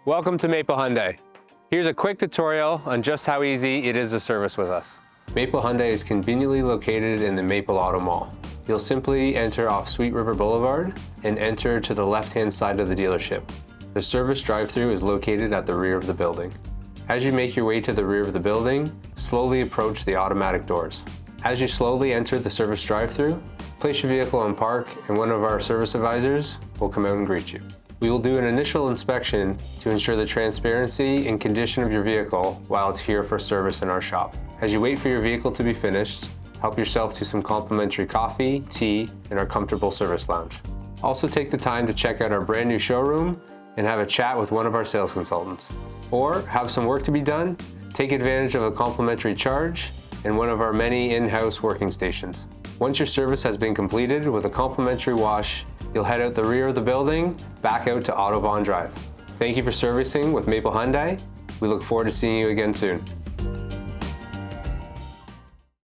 Welcome to Maple Hyundai. Here's a quick tutorial on just how easy it is to service with us. Maple Hyundai is conveniently located in the Maple Auto Mall. You'll simply enter off Sweet River Boulevard and enter to the left-hand side of the dealership. The service drive-thru is located at the rear of the building. As you make your way to the rear of the building, slowly approach the automatic doors. As you slowly enter the service drive-thru, place your vehicle on park and one of our service advisors will come out and greet you. We will do an initial inspection to ensure the transparency and condition of your vehicle while it's here for service in our shop. As you wait for your vehicle to be finished, help yourself to some complimentary coffee, tea, and our comfortable service lounge. Also take the time to check out our brand new showroom and have a chat with one of our sales consultants. Or have some work to be done, take advantage of a complimentary charge and one of our many in-house working stations. Once your service has been completed with a complimentary wash, you'll head out the rear of the building, back out to Autobahn Drive. Thank you for servicing with Maple Hyundai. We look forward to seeing you again soon.